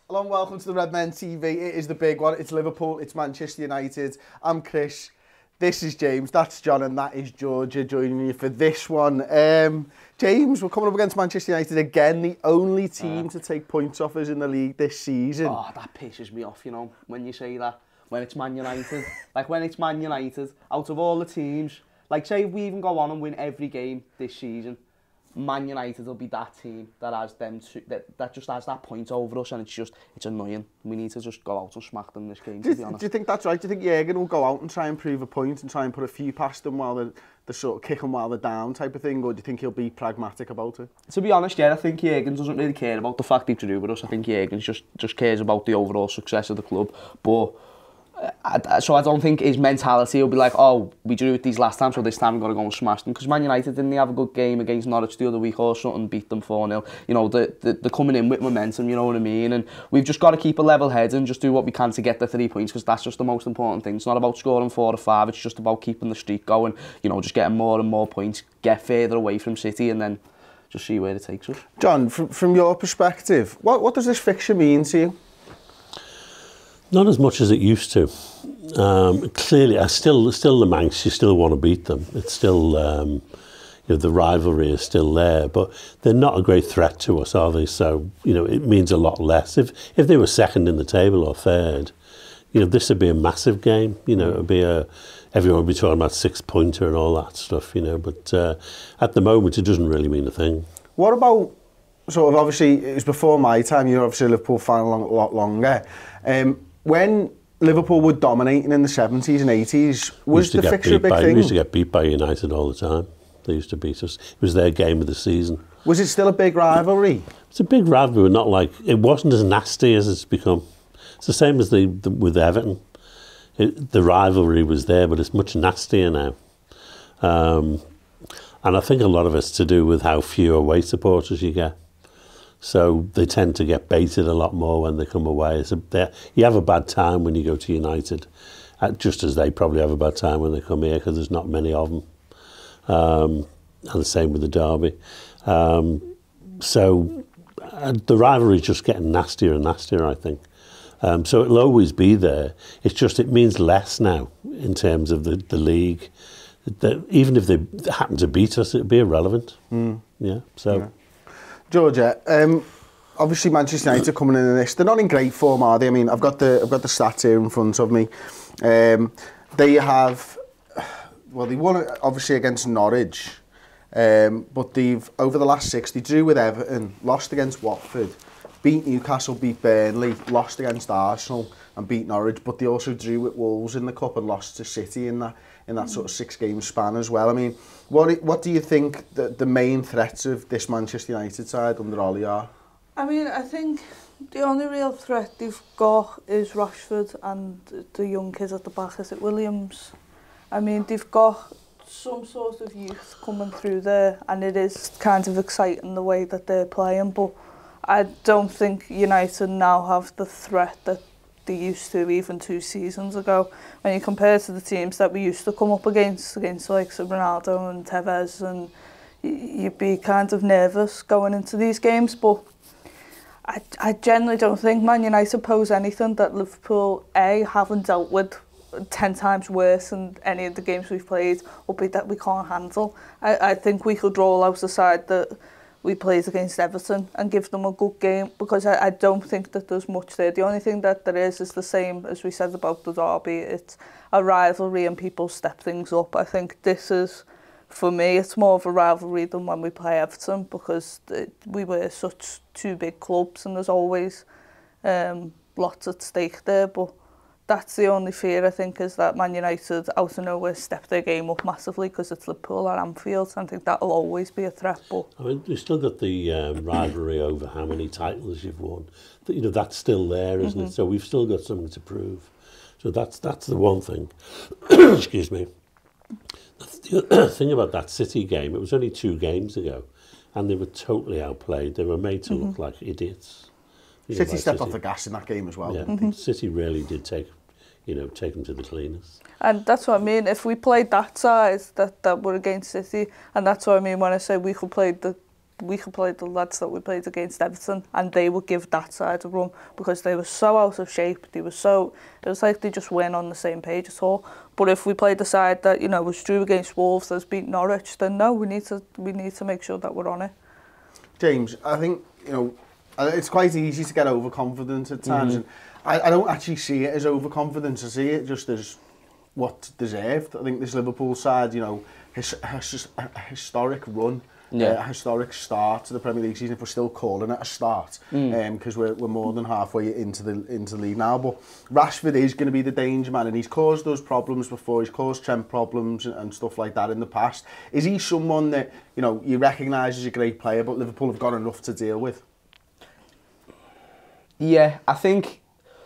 Hello and welcome to the Redmen TV. It is the big one. It's Liverpool, it's Manchester United. I'm Chris, this is James, that's John, and that is Georgia joining you for this one. James, we're coming up against Manchester United again, the only team to take points off us in the league this season. Oh, that pisses me off, you know, when you say that. When it's Man United. Like, when it's Man United, out of all the teams, like, say if we even go on and win every game this season, Man United will be that team that has them that just has that point over us, and it's annoying. We need to just go out and smack them this game, to be honest. Do you think that's right? Do you think Jürgen will go out and try and prove a point and try and put a few past them while they're sort of kick them while they're down type of thing, or do you think he'll be pragmatic about it? To be honest, yeah, I think Jürgen doesn't really care about the fact he drew with us. I think Jürgen just cares about the overall success of the club. But so I don't think his mentality will be like, oh, we drew with these last time, so this time we've got to go and smash them. Because Man United didn't have a good game against Norwich the other week or something, beat them 4-0. You know, they're coming in with momentum, you know what I mean? And we've just got to keep a level head and just do what we can to get the 3 points, because that's just the most important thing. It's not about scoring 4 or 5, it's just about keeping the streak going, you know, just getting more and more points, get further away from City, and then just see where it takes us. John, from your perspective, what does this fixture mean to you? Not as much as it used to. Clearly, still the Manx, you still want to beat them. It's still, you know, the rivalry is still there, but they're not a great threat to us, are they? So, you know, it means a lot less. If they were second in the table or third, you know, this would be a massive game. You know, it would be everyone would be talking about 6-pointer and all that stuff, you know, but at the moment, it doesn't really mean a thing. What about, sort of, obviously, it was before my time, you're obviously a Liverpool fan a lot longer. When Liverpool were dominating in the 70s and 80s, was the fixture a big thing? We used to get beat by United all the time. They used to beat us. It was their game of the season. Was it still a big rivalry? It's a big rivalry, but not like, it wasn't as nasty as it's become. It's the same as with Everton. The rivalry was there, but it's much nastier now. And I think a lot of it's to do with how few away supporters you get. So they tend to get baited a lot more when they come away. You have a bad time when you go to United, just as they probably have a bad time when they come here, because there's not many of them. And the same with the derby. So the rivalry is just getting nastier and nastier, I think. So it'll always be there. It's just it means less now in terms of the league. Even if they happen to beat us, it'd be irrelevant. Yeah. So. Yeah. Georgia, obviously Manchester United are coming in this. They're not in great form, are they? I mean, I've got the stats here in front of me. They have, well, they won obviously against Norwich, but they've over the last 6, they drew with Everton, lost against Watford, beat Newcastle, beat Burnley, lost against Arsenal, and beat Norwich. But they also drew with Wolves in the cup and lost to City in that sort of 6-game span as well. I mean, what do you think the main threats of this Manchester United side under Ollie are? I mean, I think the only real threat they've got is Rashford and the young kids at the back. Is it Williams? I mean, they've got some sort of youth coming through there, and it is kind of exciting the way that they're playing, but I don't think United now have the threat that they used to even 2 seasons ago. When you compare to the teams that we used to come up against like Ronaldo and Tevez, and you'd be kind of nervous going into these games. But I generally don't think Man United pose anything that Liverpool haven't dealt with 10 times worse than any of the games we've played, or be that we can't handle. I think we could roll out the side that we played against Everton and give them a good game, because I don't think that there's much there. The only thing that there is the same as we said about the derby. It's a rivalry and people step things up. I think this is, for me, it's more of a rivalry than when we play Everton, because we were such 2 big clubs and there's always lots at stake there. But that's the only fear, I think, is that Man United out of nowhere step their game up massively because it's Liverpool at Anfield. I think that'll always be a threat. But I mean, we've still got the rivalry over how many titles you've won. You know, that's still there, isn't it? So we've still got something to prove. So that's the one thing. Excuse me. The thing about that City game, it was only 2 games ago, and they were totally outplayed. They were made to look like idiots. City stepped off the gas in that game as well. Yeah, City really did take them to the cleaners. And that's what I mean. If we played that side that were against City, and that's what I mean when I say we could play the we could play the lads that we played against Everton, and they would give that side a run because they were so out of shape. It was like they just weren't on the same page at all. But if we played the side that, you know, was drew against Wolves, that's beat Norwich, then no, we need to make sure that we're on it. James, I think, you know, it's quite easy to get overconfident at times, and I don't actually see it as overconfidence. I see it just as what's deserved. I think this Liverpool side, you know, has a historic run, a historic start to the Premier League season, if we're still calling it a start, because we're more than halfway into the league now. But Rashford is going to be the danger man, and he's caused those problems before. He's caused Trent problems and stuff like that in the past. Is he someone that, you know, you recognise as a great player, but Liverpool have got enough to deal with? Yeah, I think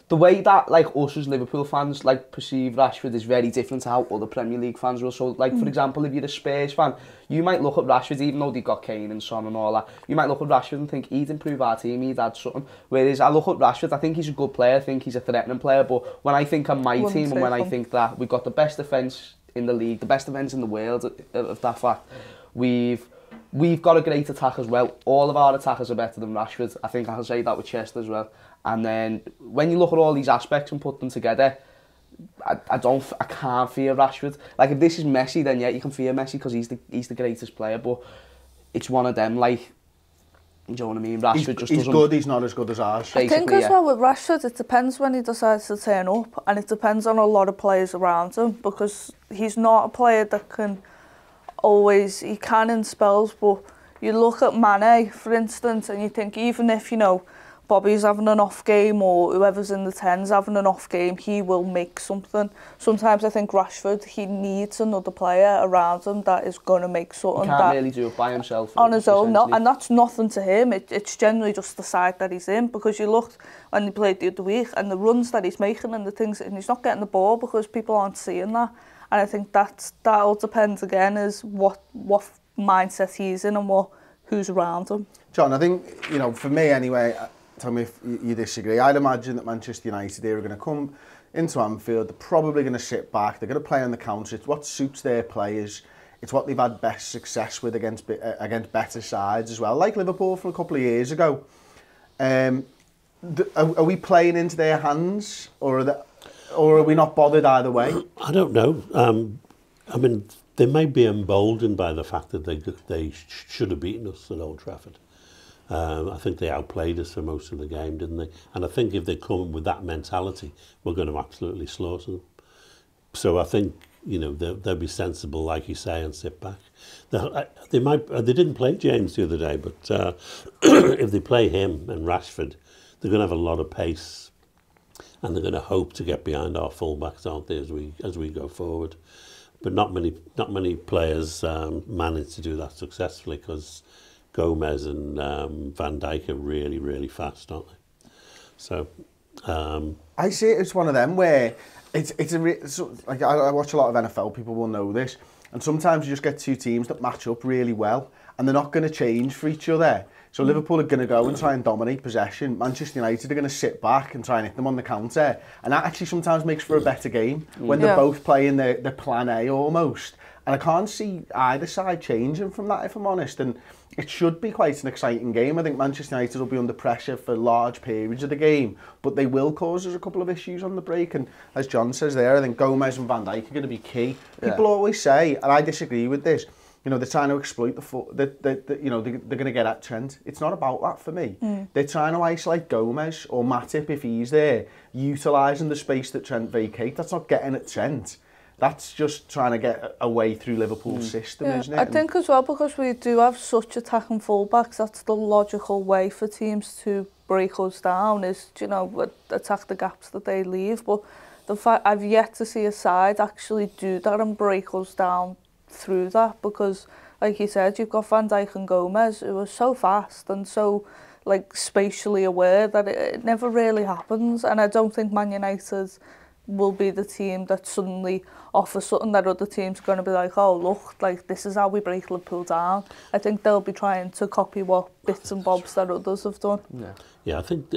the way that, like, us as Liverpool fans, like, perceive Rashford is very different to how other Premier League fans will. So, like, for example, if you're a Spurs fan, you might look at Rashford, even though they've got Kane and Son and all that, you might look at Rashford and think, he'd improve our team, he'd add something. Whereas I look at Rashford, I think he's a good player, I think he's a threatening player, but when I think of my team and when I think that we've got the best defence in the league, the best defence in the world, of that fact, we've got a great attack as well. All of our attackers are better than Rashford. I think I can say that with Chester as well. And then when you look at all these aspects and put them together, I can't fear Rashford. Like, if this is Messi, then yeah, you can fear Messi because he's the greatest player. But it's one of them, like, you know what I mean? Rashford he's good, he's not as good as ours. I think as well with Rashford, it depends when he decides to turn up, and it depends on a lot of players around him, because he's not a player that can always, he can in spells, but you look at Mane, for instance, and you think even if, you know, Bobby's having an off game or whoever's in the 10's having an off game, he will make something. Sometimes I think Rashford, he needs another player around him that is going to make something. He can't really do it by himself. On his own, no, and that's nothing to him. It's generally just the side that he's in, because you looked when he played the other week and the runs that he's making and the things, and he's not getting the ball because people aren't seeing that. And I think that all depends again is what mindset he's in and who's around him. John, I think, you know, for me anyway, tell me if you disagree, I'd imagine that Manchester United are going to come into Anfield, they're probably going to sit back, they're going to play on the counter. It's what suits their players, it's what they've had best success with against better sides as well, like Liverpool from a couple of years ago. Are we playing into their hands, or are we not bothered either way? I don't know. I mean, they may be emboldened by the fact that they should have beaten us at Old Trafford. I think they outplayed us for most of the game, didn't they? And I think if they come with that mentality, we're going to absolutely slaughter them. So I think, you know, they'll be sensible, like you say, and sit back. They didn't play James the other day, but if they play him and Rashford, they're going to have a lot of pace, and they're going to hope to get behind our fullbacks, aren't they, as we go forward. But not many players manage to do that successfully, because Gomez and Van Dijk are really, really fast, aren't they? So I see it as one of them where like I watch a lot of NFL, people will know this, and sometimes you just get two teams that match up really well, and they're not going to change for each other. So Liverpool are going to go and try and dominate possession. Manchester United are going to sit back and try and hit them on the counter, and that actually sometimes makes for a better game when they're both playing their plan A almost. And I can't see either side changing from that, if I'm honest. And it should be quite an exciting game. I think Manchester United will be under pressure for large periods of the game, but they will cause us a couple of issues on the break. And as John says there, I think Gomez and Van Dijk are going to be key. People always say, and I disagree with this, you know, they're trying to exploit you know, they're going to get at Trent. It's not about that for me. They're trying to isolate Gomez or Matip if he's there, utilising the space that Trent vacates. That's not getting at Trent. That's just trying to get a way through Liverpool's system, isn't it? I think as well, because we do have such attacking fullbacks, that's the logical way for teams to break us down, is, you know, attack the gaps that they leave. But the fact, I've yet to see a side actually do that and break us down through that, because, like you said, you've got Van Dijk and Gomez who are so fast and so, like, spatially aware that it never really happens. And I don't think Man United will be the team that suddenly offers something that other teams are going to be like, oh, look, like, this is how we break Liverpool down. I think they'll be trying to copy what bits and bobs that others have done. Yeah, I think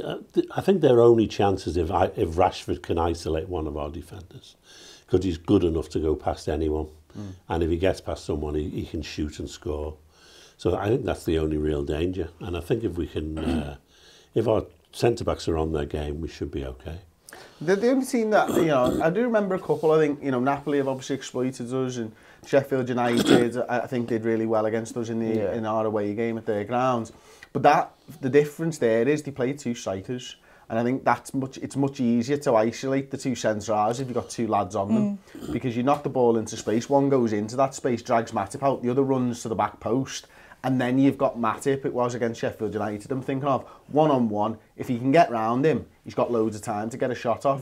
their only chance is if Rashford can isolate one of our defenders, because he's good enough to go past anyone. And if he gets past someone, he can shoot and score. So I think that's the only real danger. And I think if we can, if our centre-backs are on their game, we should be okay. The only team that, I do remember a couple, I think, Napoli have obviously exploited us, and Sheffield United, I think, did really well against us in our away game at their grounds. But the difference there is they played two strikers, and I think it's much easier to isolate the two centre-halves if you've got two lads on them, because you knock the ball into space, one goes into that space, drags Matip out, the other runs to the back post, and then you've got Matip, it was against Sheffield United, I'm thinking of, one-on-one, if he can get round him, he's got loads of time to get a shot off.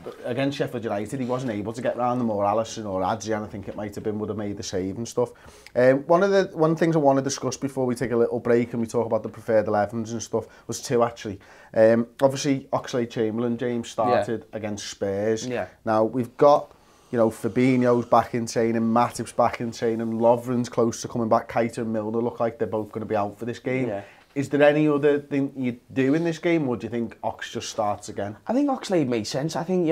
But against Sheffield United, he wasn't able to get round them, or Alisson or Adrian, I think it might have been, would have made the save and stuff. One of the things I want to discuss before we take a little break and we talk about the preferred 11s and stuff was two, actually. Obviously, Oxlade-Chamberlain, James, started against Spurs. Yeah. Now, we've got... Fabinho's back in training, Matip's back in training, Lovren's close to coming back, Keita and Milner look like they're both going to be out for this game. Yeah. Is there any other thing you do in this game, or do you think Ox just starts again? I think Oxlade makes sense. I think,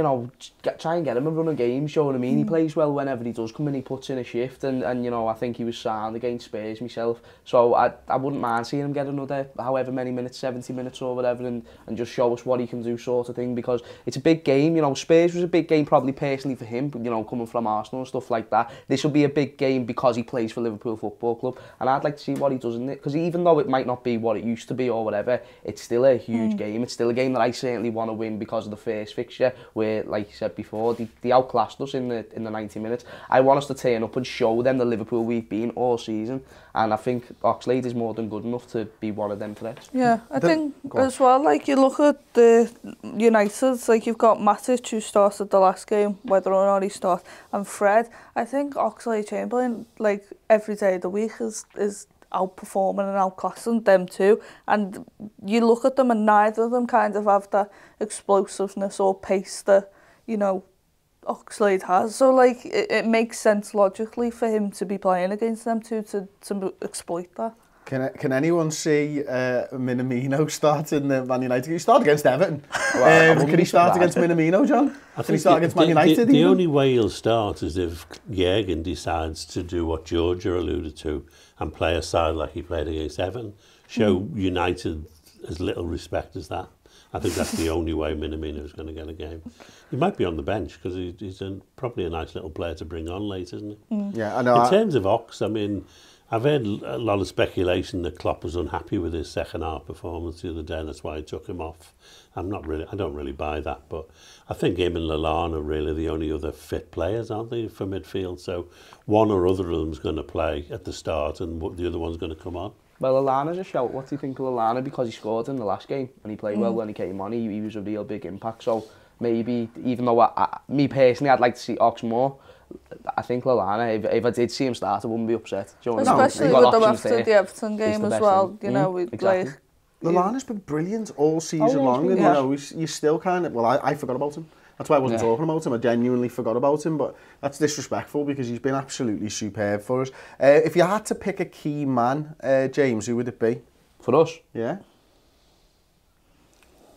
try and get him a run of games, you know what I mean? He plays well whenever he does come in, he puts in a shift, and I think he was sound against Spurs myself. So I wouldn't mind seeing him get another however many minutes, 70 minutes or whatever, and just show us what he can do, sort of thing, because it's a big game. Spurs was a big game probably personally for him, coming from Arsenal and stuff like that. This will be a big game because he plays for Liverpool Football Club, and I'd like to see what he does in it, because even though it might not be what it used to be or whatever, it's still a huge game. It's still a game that I certainly want to win because of the first fixture, where, like you said before, they outclassed us in the 90 minutes. I want us to turn up and show them the Liverpool we've been all season, and I think Oxlade is more than good enough to be one of them threats. Yeah, I think as well, like, you look at the United, like, you've got Matic, who started the last game, whether or not he starts, and Fred. I think Oxlade-Chamberlain, like, every day of the week is outperforming and outclassing them too, and you look at them and neither of them kind of have that explosiveness or pace that Oxlade has, so like it makes sense logically for him to be playing against them too, to exploit that. Can anyone see Minamino start in the Man United? Can he start against Everton? Can he start against Minamino, John? Can he start against Man United? The only way he'll start is if Jürgen decides to do what Georgia alluded to and play a side like he played against Everton. Show United as little respect as that. I think that's the only way Minamino is going to get a game. He might be on the bench because he's probably a nice little player to bring on late, isn't he? Yeah, I know. In terms of Ox, I mean, I've heard a lot of speculation that Klopp was unhappy with his second half performance the other day, and that's why he took him off. I don't really buy that, but I think him and Lallana are really the only other fit players, aren't they, for midfield? So one or other of them is going to play at the start, and the other one's going to come on. Well, Lallana's a shout. What do you think of Lallana? Because he scored in the last game and he played well when he came on. He was a real big impact. So maybe, even though me personally, I'd like to see Ox more, I think Lallana, if I did see him start, I wouldn't be upset. Especially with them after the Everton game as well. Exactly. Lallana's been brilliant all season long, and you still kind of... Well, I forgot about him. That's why I wasn't talking about him. I genuinely forgot about him, but that's disrespectful because he's been absolutely superb for us. If you had to pick a key man, James, who would it be? For us? Yeah.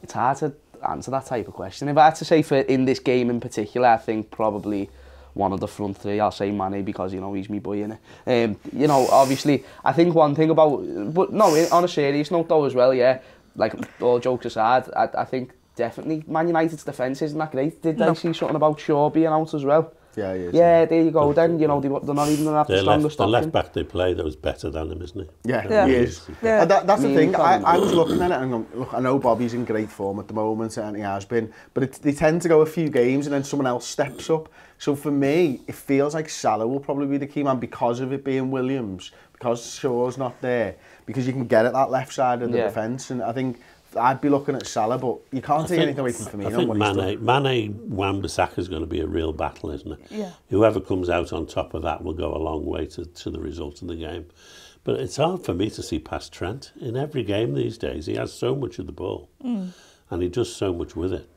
It's hard to answer that type of question. If I had to say in this game in particular, I think probably one of the front three. I'll say Mane because, he's me boy, innit? Obviously, I think one thing about... But no, on a serious note though as well, yeah, like all jokes aside, I think definitely Man United's defence isn't that great. Did they see something about Shaw being out as well? Yeah, he is. Yeah, there you go then. They're not even going to have the strongest option. The left back they play, that was better than him, isn't he? Yeah, he is. Yeah. That's the thing. I was looking at it and going, look, I know Bobby's in great form at the moment, and he has been, but they tend to go a few games and then someone else steps up. So for me, it feels like Salah will probably be the key man because of it being Williams, because Shaw's not there, because you can get at that left side of the defence, and I think I'd be looking at Salah, but you can't take anything away from Firmino. I think Mane Wan-Bissaka is going to be a real battle, isn't it? Yeah. Whoever comes out on top of that will go a long way to the result of the game. But it's hard for me to see past Trent. In every game these days, he has so much of the ball, and he does so much with it.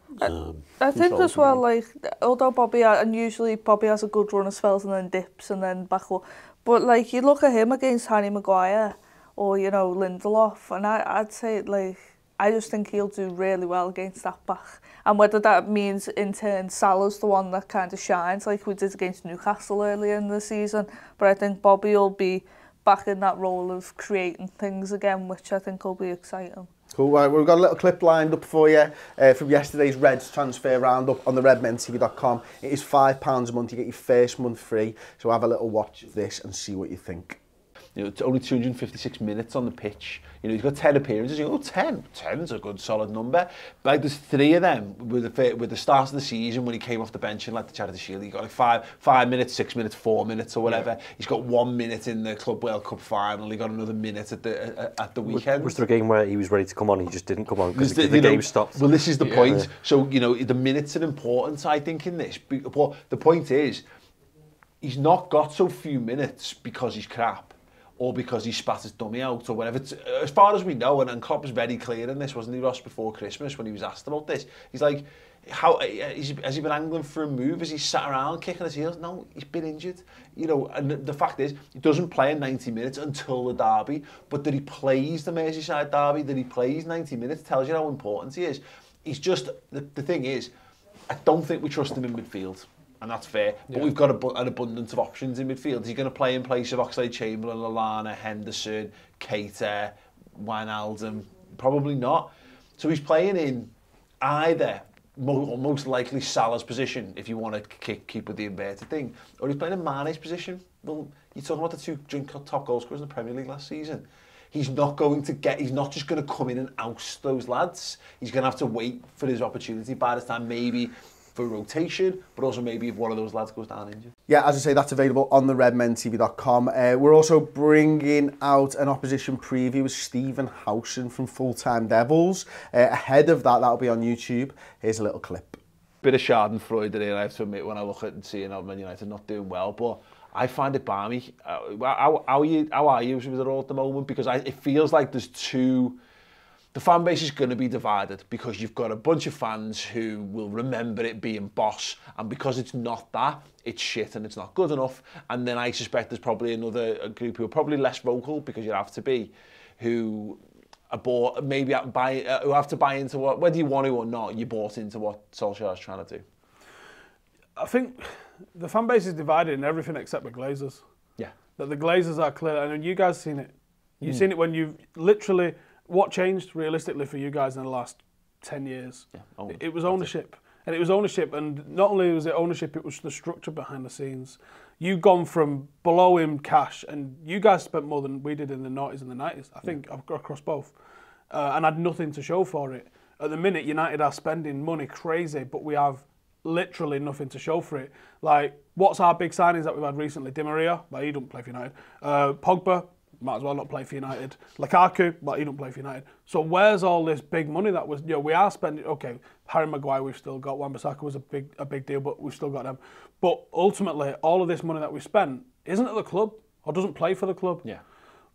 I think as well, like, although Bobby has a good run of spells and then dips and then back up, but like, you look at him against Harry Maguire or, Lindelof, and I'd say, like, I just think he'll do really well against that back. And whether that means in turn Salah's the one that kind of shines like we did against Newcastle earlier in the season, but I think Bobby will be back in that role of creating things again, which I think will be exciting. Cool. Right, we've got a little clip lined up for you from yesterday's Reds transfer roundup on the redmentv.com. It is £5 a month. You get your first month free. So have a little watch of this and see what you think. You know, it's only 256 minutes on the pitch. You know, he's got 10 appearances. You go, 10? 10's a good solid number. But like, there's 3 of them with the start of the season when he came off the bench in like the Charity Shield. He got like 5 minutes, 6 minutes, 4 minutes or whatever. Yeah. He's got 1 minute in the Club World Cup final. He got another minute at the weekend. Was there a game where he was ready to come on, he just didn't come on because the game stopped? Well, this is the point. Yeah. So, you know, the minutes are important, I think, in this. But the point is, he's not got so few minutes because he's crap, or because he spat his dummy out, or whatever. As far as we know, and Klopp was very clear in this, wasn't he, Ross, before Christmas, when he was asked about this? He's like, has he been angling for a move? Has he sat around kicking his heels? No, he's been injured. You know, and the fact is, he doesn't play in 90 minutes until the derby, but that he plays the Merseyside derby, that he plays 90 minutes, tells you how important he is. He's just, the thing is, I don't think we trust him in midfield. And that's fair. But we've got an abundance of options in midfield. Is he going to play in place of Oxlade-Chamberlain, Lallana, Henderson, Keita, Wijnaldum? Probably not. So he's playing in either, most likely, Salah's position, if you want to keep with the inverted thing, or he's playing in Mane's position. Well, you're talking about the 2 top goal scorers in the Premier League last season. He's not just going to come in and oust those lads. He's going to have to wait for his opportunity by this time, maybe for rotation, but also maybe if one of those lads goes down injured. Yeah, as I say, that's available on the redmentv.com. We're also bringing out an opposition preview with Stephen Howson from Full Time Devils. Ahead of that, that'll be on YouTube. Here's a little clip. Bit of schadenfreude there, I have to admit, when I look at and seeing Man United not doing well, but I find it balmy. How are you with it all at the moment? Because it feels like there's the fan base is going to be divided, because you've got a bunch of fans who will remember it being boss, and because it's not that, it's shit and it's not good enough. And then I suspect there's probably a group who are probably less vocal, because you have to be, who who have to buy into what, whether you want to or not, you bought into what Solskjaer's trying to do. I think the fan base is divided in everything except the Glazers. Yeah. That the Glazers are clear, and you guys seen it. You've seen it when you've literally. What changed realistically for you guys in the last 10 years? Yeah, it was ownership. And it was ownership, and not only was it ownership, it was the structure behind the scenes. You've gone from below him cash, and you guys spent more than we did in the 90s and the 90s, I think, across both, and had nothing to show for it. At the minute, United are spending money crazy, but we have literally nothing to show for it. Like, what's our big signings that we've had recently? Di Maria, well, he don't play for United. Pogba, might as well not play for United. Lukaku, but he don't play for United. So where's all this big money that was, we are spending, okay, Harry Maguire we've still got, Wan-Bissaka was a big deal, but we've still got them. But ultimately, all of this money that we spent isn't at the club, or doesn't play for the club. Yeah.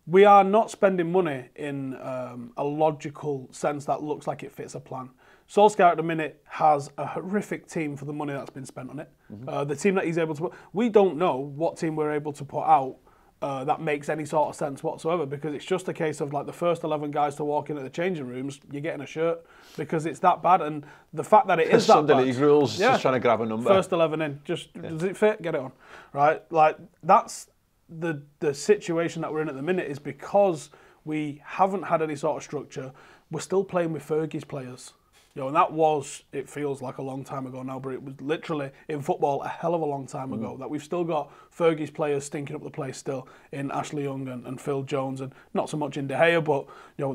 We are not spending money in a logical sense that looks like it fits a plan. Solskjaer at the minute has a horrific team for the money that's been spent on it. Mm-hmm. The team that he's able to put, we don't know what team we're able to put out that makes any sort of sense whatsoever, because it's just a case of like the first 11 guys to walk in at the changing rooms, you're getting a shirt, because it's that bad. And the fact that it is that Sunday bad, League rules, just trying to grab a number. First 11 in, does it fit? Get it on, right? Like that's the situation that we're in at the minute, is because we haven't had any sort of structure. We're still playing with Fergie's players. And that was, it feels like a long time ago now, but it was literally, in football, a hell of a long time ago, that we've still got Fergie's players stinking up the place still, in Ashley Young and Phil Jones, and not so much in De Gea, but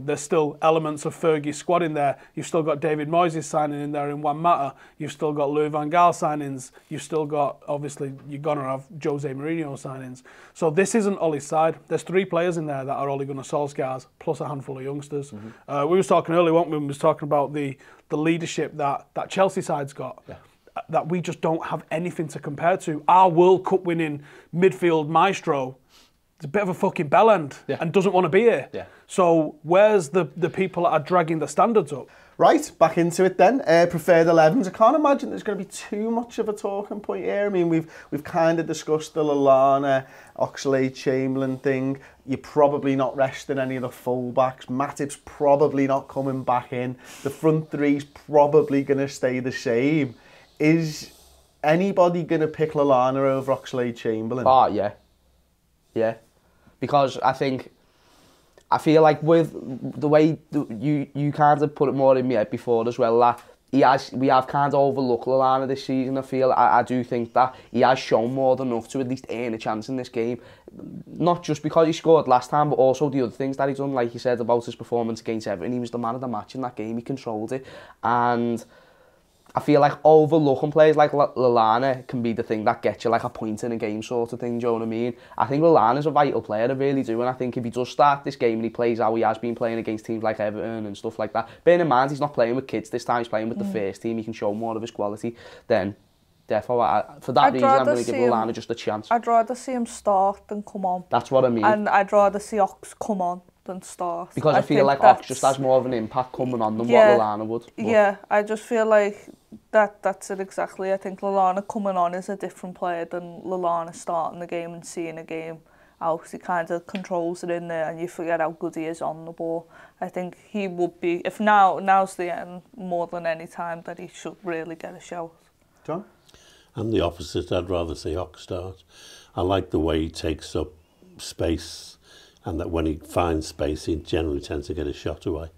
there's still elements of Fergie's squad in there. You've still got David Moyes signing in there in Juan Mata. You've still got Louis van Gaal signings. You've still got, obviously, you're going to have Jose Mourinho signings. So this isn't Ollie's side. There's 3 players in there that are Ole Gunnar Solskjaer's, plus a handful of youngsters. We was talking earlier, weren't we? We was talking about the leadership that Chelsea side's got, that we just don't have anything to compare to. Our World Cup winning midfield maestro is a bit of a fucking bellend and doesn't want to be here. Yeah. So where's the people that are dragging the standards up? Right, back into it then. Preferred 11s. I can't imagine there's going to be too much of a talking point here. I mean, we've kind of discussed the Lallana, Oxlade-Chamberlain thing. You're probably not resting any of the fullbacks. Matip's probably not coming back in. The front three's probably going to stay the same. Is anybody going to pick Lallana over Oxlade-Chamberlain? Oh, yeah. Yeah. because I feel like with the way you kind of put it more in my head before as well, that we have kind of overlooked Lallana this season. I do think that he has shown more than enough to at least earn a chance in this game. Not just because he scored last time, but also the other things that he's done, like you said about his performance against Everton. He was the man of the match in that game, he controlled it. And I feel like overlooking players like Lallana can be the thing that gets you like a point in a game sort of thing, do you know what I mean? I think Lallana's a vital player, I really do, and I think if he does start this game and he plays how he has been playing against teams like Everton and stuff like that, bearing in mind he's not playing with kids this time, he's playing with the first team, he can show more of his quality, then therefore, for that reason, I'm going to give Lallana just a chance. I'd rather see him start than come on. That's what I mean. And I'd rather see Ox come on than start. Because I feel like Ox just has more of an impact coming on than what Lallana would. But yeah, I just feel like that's it exactly. I think Lallana coming on is a different player than Lallana starting the game and seeing a game out. He kind of controls it in there and you forget how good he is on the ball. I think he would be, if now's the end, more than any time, that he should really get a shout. John? I'm the opposite. I'd rather see Ox start. I like the way he takes up space, and that when he finds space, he generally tends to get a shot away.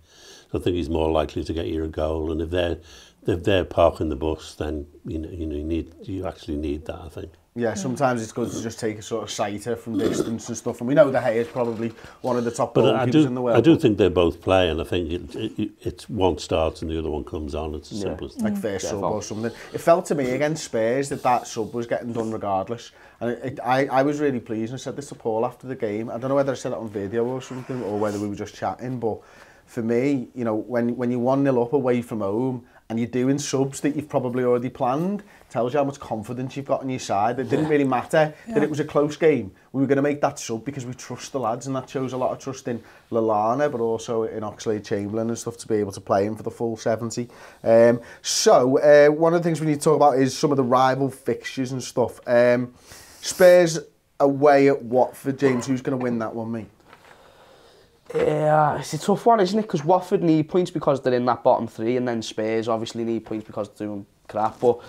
So I think he's more likely to get you a goal. And if they're parking the bus, then you actually need that, I think. Yeah, sometimes it's good to just take a sort of sighter from distance and stuff. And we know De Gea is probably one of the top goalkeepers in the world. I do think they both play, and I think it's one starts and the other one comes on. It's as simple as that. Like first sub or something. It felt to me against Spurs that sub was getting done regardless. And I was really pleased, and I said this to Paul after the game. I don't know whether I said it on video or something, or whether we were just chatting, but for me, when you're 1-0 up away from home, and you're doing subs that you've probably already planned, tells you how much confidence you've got on your side. It didn't really matter that it was a close game. We were going to make that sub because we trust the lads, and that shows a lot of trust in Lallana, but also in Oxlade-Chamberlain and stuff, to be able to play him for the full 70. So one of the things we need to talk about is some of the rival fixtures and stuff. Spurs away at Watford. James, who's going to win that one, mate? Yeah, it's a tough one, isn't it? Because Watford need points because they're in that bottom three, and then Spurs obviously need points because they're doing crap, but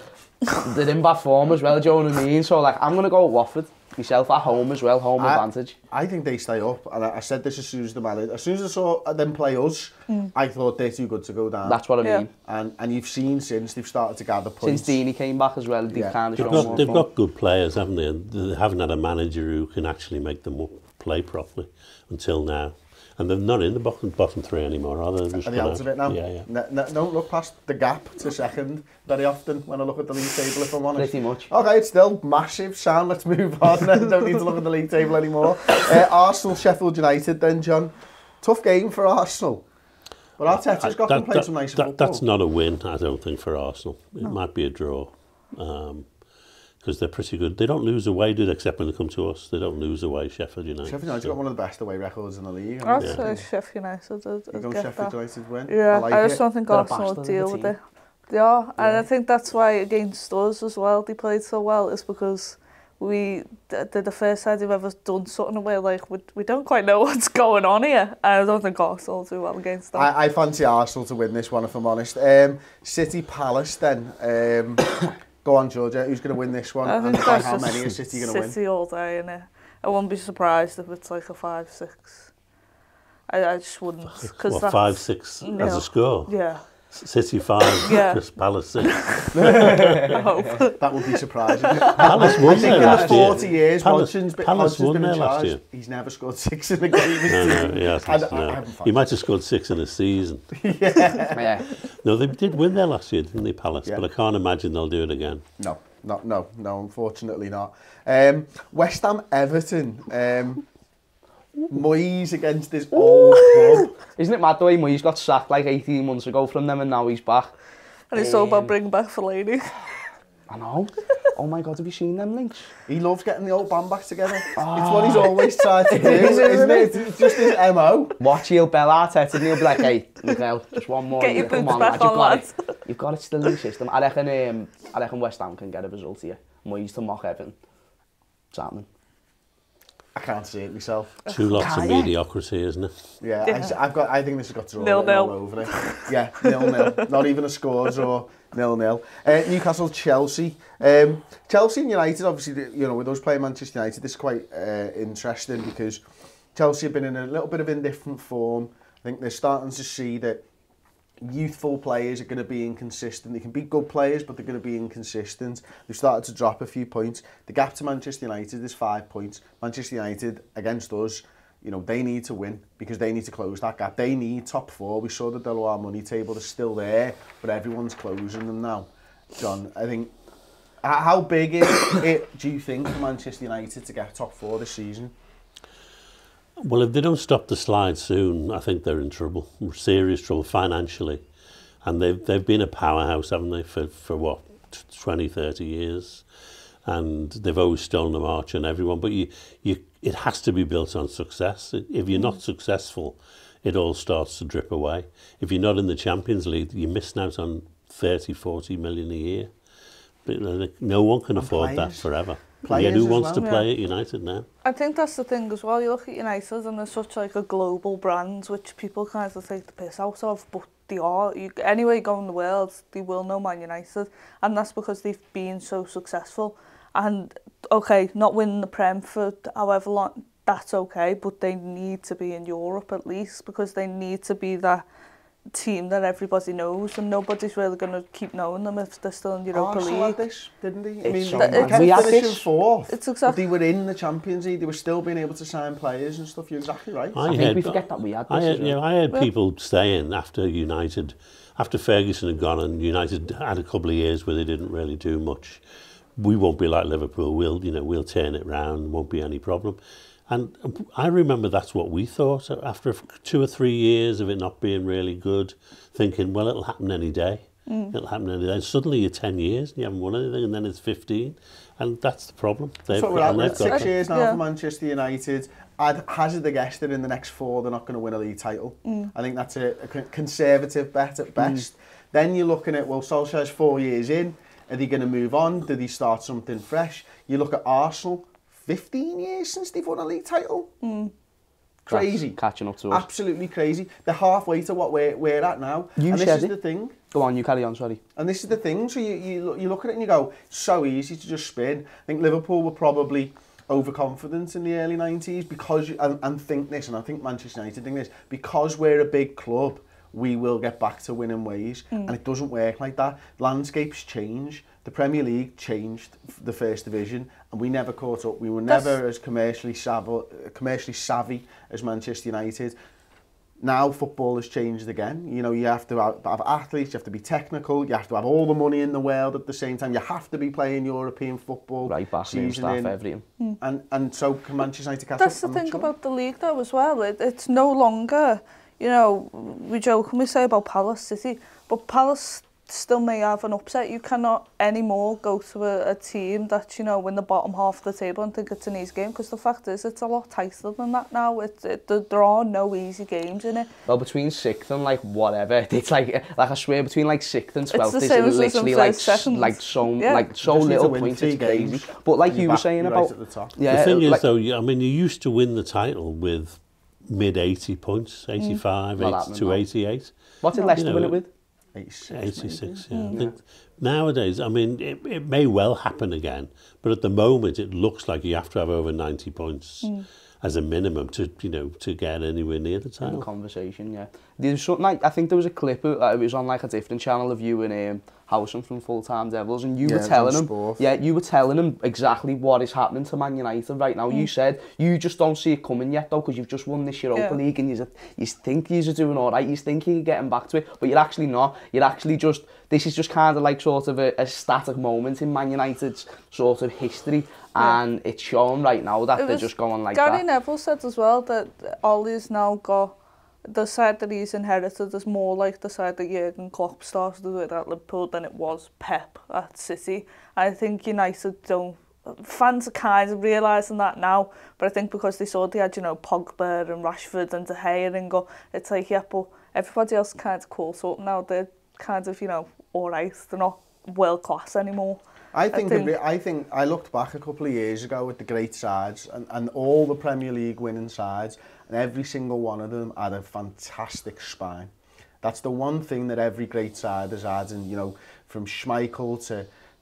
they're in bad form as well, do you know what I mean? So, like, I'm going to go with Watford myself at home as well, home advantage. I think they stay up, and I said this as soon as I saw them play us, I thought they're too good to go down. That's what I mean. And you've seen since they've started to gather points. Since Deeney came back as well, they've kind of shown more. They've got good players, haven't they? They haven't had a manager who can actually make them play properly until now. And they're not in the bottom three anymore, are they? Are they out of it now? Yeah. Don't look past the gap to second very often when I look at the league table, if I'm honest. Pretty much. Okay, it's still massive. Sound, let's move on. Don't need to look at the league table anymore. Arsenal, Sheffield United then, John. Tough game for Arsenal. But Arteta's got them playing some nice football. That's not a win, I don't think, for Arsenal. It might be a draw. Because they're pretty good. They don't lose away, do they? Except when they come to us. They don't lose away, Sheffield United. Sheffield United's got one of the best away records in the league. I'd say Sheffield United. You go Sheffield United win? Yeah, I just don't think Arsenal will deal with it. Yeah, and I think that's why against us as well, they played so well, is because they're the first side they've ever done something where like we don't quite know what's going on here. And I don't think Arsenal will do well against them. I fancy Arsenal to win this one, if I'm honest. City Palace then. Go on, Georgia. Who's going to win this one? And by how many is City going to win? City all day, innit? I wouldn't be surprised if it's like a 5-6. I just wouldn't. What, 5-6 as a score? Yeah. City 5, just Palace 6. I hope. That would be surprising. Palace won there last year. In the 40 years, Palace won there last year. He's never scored 6 in a game. He might have scored 6 in a season. Yeah. No, they did win there last year, didn't they, Palace? Yeah. But I can't imagine they'll do it again. No, unfortunately not. West Ham Everton. Moyes against this old club. Isn't it mad the way Moyes got sacked like 18 months ago from them and now he's back? And he's talking about bringing back Fellaini. I know. Oh my God, have you seen them links? He loves getting the old band back together. It's what he's always tried to do, isn't it? It's just his MO. Watch, he'll bell Arteta and he'll be like, hey, Miguel, just one more. Get your boots back on, lads. You've got it still in the system. I reckon West Ham can get a result here. Moyes to mock Everton. It's happening. I can't see it myself. Two lots of mediocrity, isn't it? Yeah, I think this has got to draw 0-0. all over it. Yeah, 0-0. Not even a score draw. 0-0. Newcastle, Chelsea. Chelsea and United, obviously, you know, with us playing Manchester United, this is quite interesting because Chelsea have been in a little bit of indifferent form. I think they're starting to see that youthful players are going to be inconsistent. They can be good players, but they're going to be inconsistent. They've started to drop a few points. The gap to Manchester United is 5 points. Manchester United, against us, you know, they need to win because they need to close that gap. They need top 4. We saw the Deloitte money table is still there, but everyone's closing them now. John, I think, how big is it, do you think, for Manchester United to get top 4 this season? Well, if they don't stop the slide soon, I think they're in trouble, serious trouble financially. And they've been a powerhouse, haven't they, for what, 20, 30 years? And they've always stolen a march on everyone. But it has to be built on success. If you're not successful, it all starts to drip away. If you're not in the Champions League, you're missing out on 30, 40 million a year. But no one can afford that forever. Players who wants well, to play at United now? I think that's the thing as well. You look at United and they're such like a global brand, which people kind of take the piss out of, but they are. Anywhere you go in the world, they will know Man United, and that's because they've been so successful. And okay, not winning the Prem for however long, that's okay, but they need to be in Europe at least, because they need to be that team that everybody knows, and nobody's really going to keep knowing them if they're still in Europa League. Arsenal had this, didn't they? I mean, so they kept we had finishing this. 4th, It's exactly. but they were in the Champions League. They were still being able to sign players and stuff. You're exactly right. I think we forget that we had this. I heard people saying after Ferguson had gone and United had a couple of years where they didn't really do much, we won't be like Liverpool. We'll turn it round. Won't be any problem. And I remember that's what we thought after 2 or 3 years of it not being really good, thinking, well, it'll happen any day. It'll happen any day. And suddenly you're 10 years and you haven't won anything, and then it's 15. And that's the problem. That's what we're at. We're at 6 years now for Manchester United. I'd hazard the guess that in the next 4 they're not going to win a league title. I think that's a conservative bet at best. Then you're looking at, well, Solskjaer's 4 years in. Are they going to move on? Do they start something fresh? You look at Arsenal, 15 years since they've won a league title. Crazy. Catching up to us. Absolutely crazy. They're halfway to what we're at now. You and this said is it. the thing. Go on, you carry on, sorry. And this is the thing. So you look at it and you go, it's so easy to just spin. I think Liverpool were probably overconfident in the early 90s because, and think this, and I think Manchester United think this, because we're a big club, we will get back to winning ways. And it doesn't work like that. Landscapes change. The Premier League changed the First Division, and we never caught up. We were never as commercially savvy as Manchester United. Now football has changed again. You know, you have to have athletes, you have to be technical, you have to have all the money in the world at the same time. You have to be playing European football. Right back, new staff, everything. And so can Manchester United catch up? That's the thing about the league though as well. It's no longer, you know, we jokingly say about Palace City, but Palace still may have an upset. You cannot anymore go to a team that's, you know, in the bottom half of the table and think it's an easy game, because the fact is it's a lot tighter than that now. There are no easy games in it. Well, between 6th and like whatever, it's like I swear between like 6th and 12th, it's it's literally like so little points. It's crazy. But like you were saying about, at the top. The thing is though, I mean, you used to win the title with mid 80 points, 85, 88. What did Leicester win it with? 86, yeah. I think nowadays, I mean, it may well happen again, but at the moment it looks like you have to have over 90 points as a minimum to get anywhere near the title. Conversation, yeah. There's something like, I think there was a clip, it was on like a different channel of you and Howson from Full Time Devils, and you were telling him, you were telling him exactly what is happening to Man United right now. You said you just don't see it coming yet though, because you've just won this Europa League, and you think you're doing all right, you think you're getting back to it, but you're actually not. You're actually just, this is just kind of like sort of a static moment in Man United's sort of history, and it's shown right now that they're just going like Gary that. Neville said as well that Ollie's now got, the side that he's inherited is more like the side that Jurgen Klopp started with at Liverpool than it was Pep at City. I think United fans are kind of realising that now, but I think because they saw they had, you know, Pogba and Rashford and De Gea and go, it's like, yeah, but everybody else kind of calls up now. They're kind of, you know, all right. They're not world class anymore. I think I looked back a couple of years ago at the great sides and all the Premier League winning sides, and every single one of them had a fantastic spine. That's the one thing that every great side has had, and you know, from Schmeichel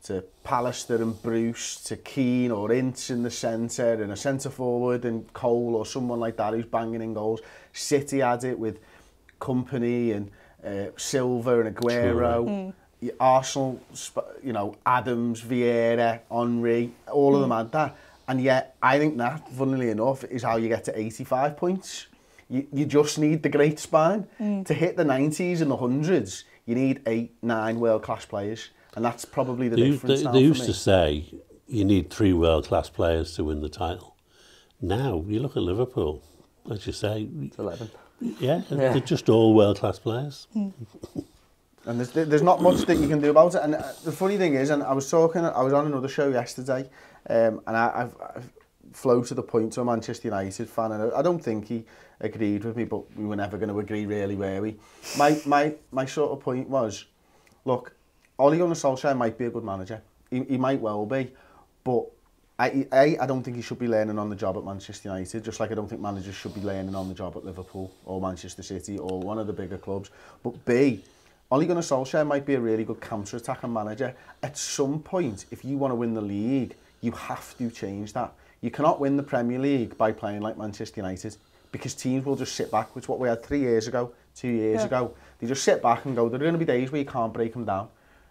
to Pallister and Bruce to Keane or Ince in the centre and a centre forward and Cole or someone like that who's banging in goals. City had it with Company and Silva and Aguero. Arsenal, you know, Adams, Vieira, Henry, all of them had that. And yet, I think that, funnily enough, is how you get to 85 points. You just need the great spine. To hit the 90s and the 100s, you need 8, 9 world-class players. And that's probably the difference now for me. They used to say you need 3 world-class players to win the title. Now, you look at Liverpool, as you say... It's 11. Yeah, they're just all world-class players. And there's not much that you can do about it. And the funny thing is, and I was on another show yesterday, and I've flow to the point to a Manchester United fan, and I don't think he agreed with me, but we were never going to agree really, were we? My sort of point was, look, Ole Gunnar Solskjaer might be a good manager. He might well be, but I don't think he should be learning on the job at Manchester United, just like I don't think managers should be learning on the job at Liverpool or Manchester City or one of the bigger clubs. But B, Ole Gunnar Solskjaer might be a really good counter-attacking manager. At some point, if you want to win the league, you have to change that. You cannot win the Premier League by playing like Manchester United, because teams will just sit back, which is what we had 3 years ago, 2 years ago. They just sit back and go, there are going to be days where you can't break them down.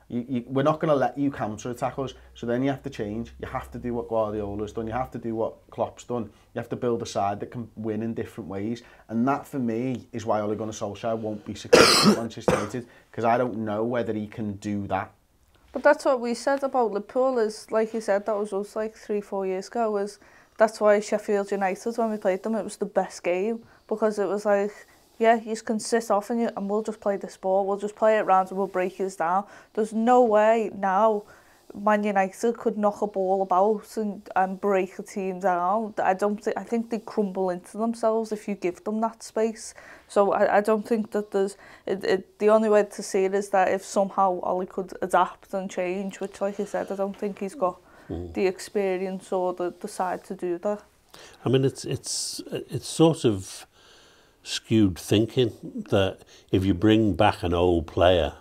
We're not going to let you counter-attack us, so then you have to change. You have to do what Guardiola's done. You have to do what Klopp's done. You have to build a side that can win in different ways. And that, for me, is why Ole Gunnar Solskjaer won't be successful at Manchester United, because I don't know whether he can do that. But that's what we said about Liverpool, is, like you said, that was us like 3-4 years ago, is that's why Sheffield United, when we played them, it was the best game, because it was like, yeah, you can sit off and we'll just play this ball, we'll just play it round and we'll break you down. There's no way now Man United could knock a ball about and break a team down. I think they crumble into themselves if you give them that space. So I don't think that there's... the only way to see it is that if somehow Ole could adapt and change, which, like you said, I don't think he's got the experience or the side to do that. I mean, it's sort of skewed thinking that if you bring back an old player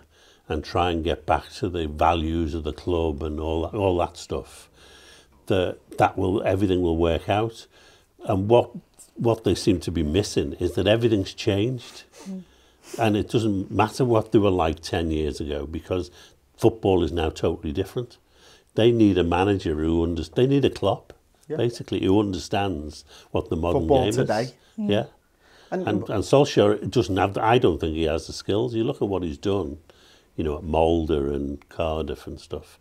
and try and get back to the values of the club and all that stuff, everything will work out. And what they seem to be missing is that everything's changed. And it doesn't matter what they were like 10 years ago, because football is now totally different. They need a manager they need a Klopp, basically, who understands what the modern football game today. is. Yeah. And Solskjaer doesn't have I don't think he has the skills. You look at what he's done, you know, at Mulder and Cardiff and stuff.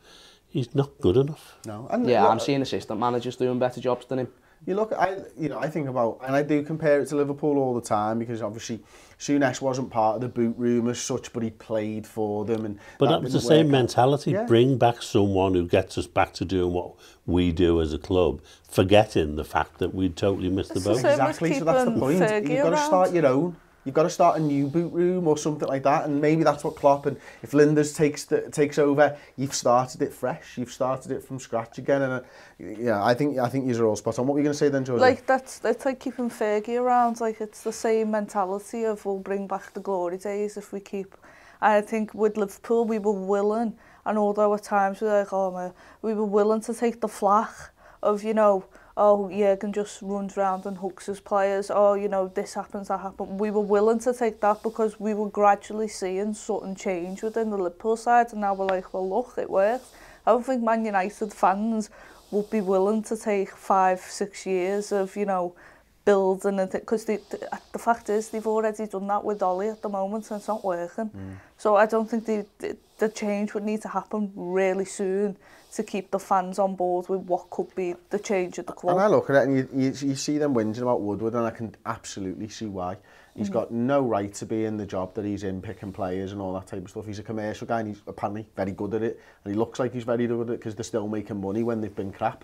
He's not good enough. No. I'm seeing assistant managers doing better jobs than him. You look, I think about, and I do compare it to Liverpool all the time, because obviously Souness wasn't part of the boot room as such, but he played for them. But that was the same mentality. Yeah. Bring back someone who gets us back to doing what we do as a club, forgetting the fact that we'd totally missed the boat. Exactly, so that's the point. You've got to start your own. You've got to start a new boot room or something like that, and maybe that's what Klopp, and if Linders takes over, you've started it fresh, you've started it from scratch again, and I think you're all spot on. What were you going to say then, Georgia? Like it's like keeping Fergie around. Like, it's the same mentality of, we'll bring back the glory days if we keep. I think with Liverpool we were willing, and although at times we were like, we were willing to take the flak of, you know, oh, Jurgen just runs around and hooks his players, oh, you know, this happens, that happens. We were willing to take that because we were gradually seeing something change within the Liverpool side, and now we're like, well, look, it works. I don't think Man United fans would be willing to take 5-6 years of, you know, building, because the fact is they've already done that with Ole at the moment, and it's not working. So I don't think the change would need to happen really soon to keep the fans on board with what could be the change at the club. And I look at it and you see them whinging about Woodward, and I can absolutely see why. He's got no right to be in the job that he's in, picking players and all that type of stuff. He's a commercial guy, and he's apparently very good at it, and he looks like he's very good at it because they're still making money when they've been crap.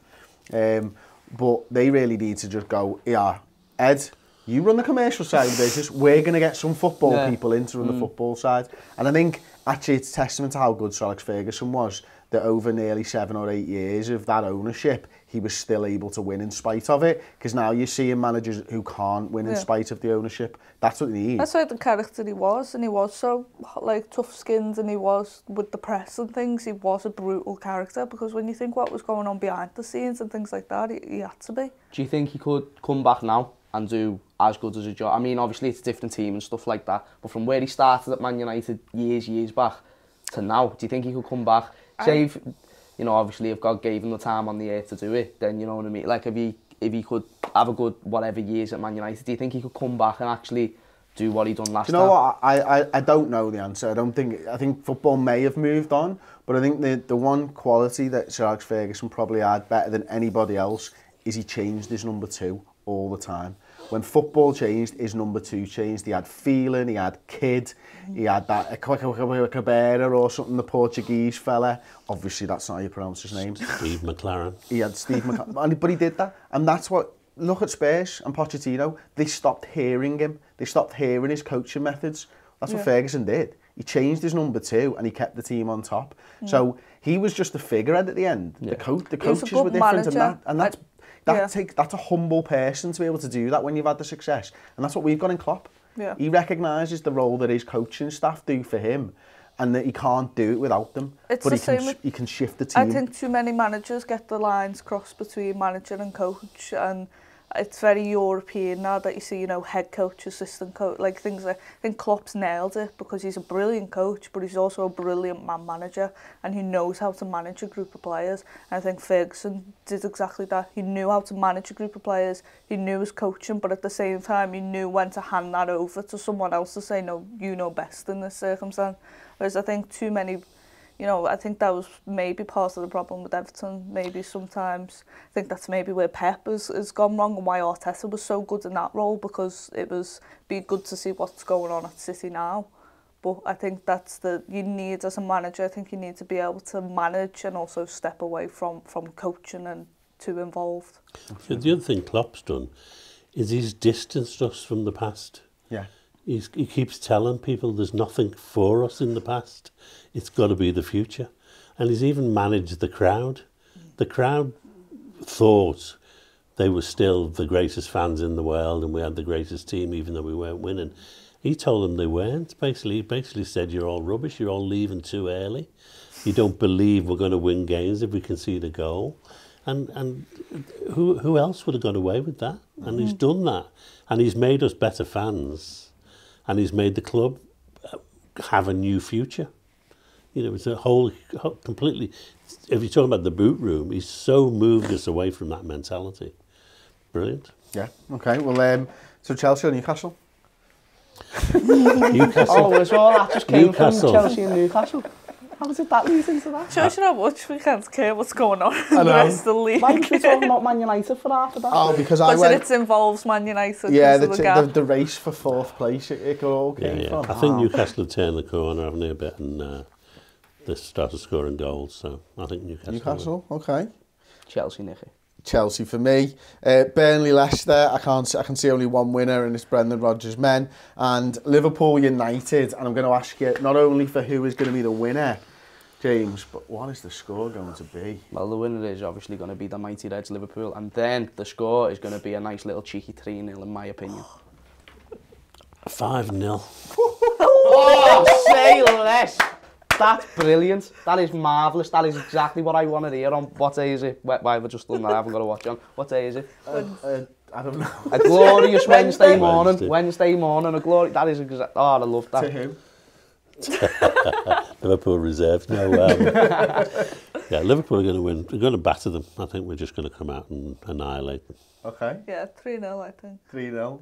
But they really need to just go, yeah, Ed, you run the commercial side of the business, we're going to get some football people in to run the football side. And I think actually it's testament to how good Sir Alex Ferguson was, that over nearly 7 or 8 years of that ownership, he was still able to win in spite of it. Because now you're seeing managers who can't win in spite of the ownership. That's what they need. That's like the character he was, and he was so like tough-skinned, and he was with the press and things. He was a brutal character, because when you think what was going on behind the scenes and things like that, he had to be. Do you think he could come back now and do as good as a job? I mean, obviously it's a different team and stuff like that, but from where he started at Man United years back to now, do you think he could come back? Say, if, you know, obviously if God gave him the time on the earth to do it, then you know what I mean. Like if he could have a good whatever years at Man United, do you think he could come back and actually do what he done last time? You know what? I don't know the answer. I think football may have moved on, but I think the one quality that Sir Alex Ferguson probably had better than anybody else is he changed his number 2 all the time. When football changed, his number 2 changed. He had feeling, he had kid, he had that Cabrera or something, the Portuguese fella. Obviously, that's not how you pronounce his name. Steve McLaren. He had Steve McLaren, but he did that. And that's what, look at Spurs and Pochettino, they stopped hearing him. They stopped hearing his coaching methods. That's what Ferguson did. He changed his number 2 and he kept the team on top. So he was just a figurehead at the end. The coaches were different, and that's a humble person to be able to do that when you've had the success. And that's what we've got in Klopp. Yeah. He recognises the role that his coaching staff do for him, and that he can't do it without them. He can shift the team. I think too many managers get the lines crossed between manager and coach, and it's very European now that you see, you know, head coach, assistant coach, like things like, I think Klopp's nailed it because he's a brilliant coach, but he's also a brilliant man manager, and he knows how to manage a group of players. And I think Ferguson did exactly that. He knew how to manage a group of players, he knew his coaching, but at the same time he knew when to hand that over to someone else to say, no, you know best in this circumstance. Whereas I think too many, you know, I think that was maybe part of the problem with Everton. Maybe sometimes I think that's maybe where Pep has gone wrong, and why Arteta was so good in that role, because it was be good to see what's going on at City now. But I think that's you need as a manager. I think you need to be able to manage and also step away from coaching and too involved. The other thing Klopp's done is he's distanced us from the past. Yeah. He keeps telling people there's nothing for us in the past. It's got to be the future. And he's even managed the crowd. The crowd thought they were still the greatest fans in the world and we had the greatest team even though we weren't winning. He told them they weren't. He basically said, you're all rubbish, you're all leaving too early. You don't believe we're going to win games if we concede a goal. And who else would have got away with that? And he's done that. And he's made us better fans. And he's made the club have a new future. You know, it's a whole completely, if you're talking about the boot room, he's so moved us away from that mentality. Brilliant. Yeah, okay. Well, so Chelsea or Newcastle? Newcastle. Oh, so that just came from Chelsea and Newcastle. How did that lead into that? Shows you how much we can't care what's going on in the rest of the league. Why are we talking about Man United for half of that? Oh, because it involves Man United. Yeah, the race for 4th place, it all came from. I think Newcastle have turned the corner, haven't they, a bit, and they started scoring goals, so I think Newcastle. Okay. Chelsea, Nicky. Chelsea for me. Burnley, Leicester, I can see only one winner, and it's Brendan Rodgers' men. And Liverpool United, and I'm going to ask you not only for who is going to be the winner, James, but what is the score going to be? Well, the winner is obviously going to be the mighty Reds Liverpool, and then the score is going to be a nice little cheeky 3-0 in my opinion. 5-0. Oh, say less! That's brilliant. That is marvellous. That is exactly what I want to hear on what day is it? Why have I just done that? I haven't got to watch on. What day is it? I don't know. A glorious Wednesday morning. Wednesday morning. A glory. That is exactly. Oh, I love that. To who? Liverpool reserves. No. Yeah, Liverpool are going to win. We're going to batter them. I think we're just going to come out and annihilate them. Okay. Yeah, 3-0, I think. 3-0.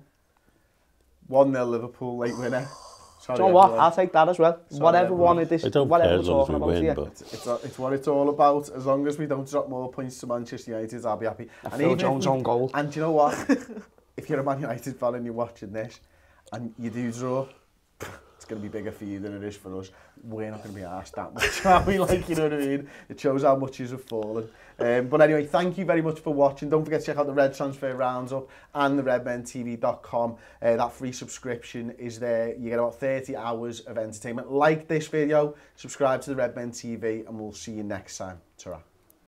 1-0 Liverpool, late winner. Sorry, you know what? I'll take that as well. Sorry, whatever one it is, I don't whatever care we're as long as talking we about win, here. but it's what it's all about. As long as we don't drop more points to Manchester United, I'll be happy. And Phil Jones on goal. And do you know what? If you're a Man United fan and you're watching this, and you do draw, it's going to be bigger for you than it is for us. We're not going to be asked that much, are we? Like, you know what I mean? It shows how much you've fallen. But anyway, thank you very much for watching. Don't forget to check out the Red Transfer Roundup and the redmentv.com. That free subscription is there. You get about 30 hours of entertainment. Like this video, subscribe to the Redmen TV, and we'll see you next time. Ta-ra.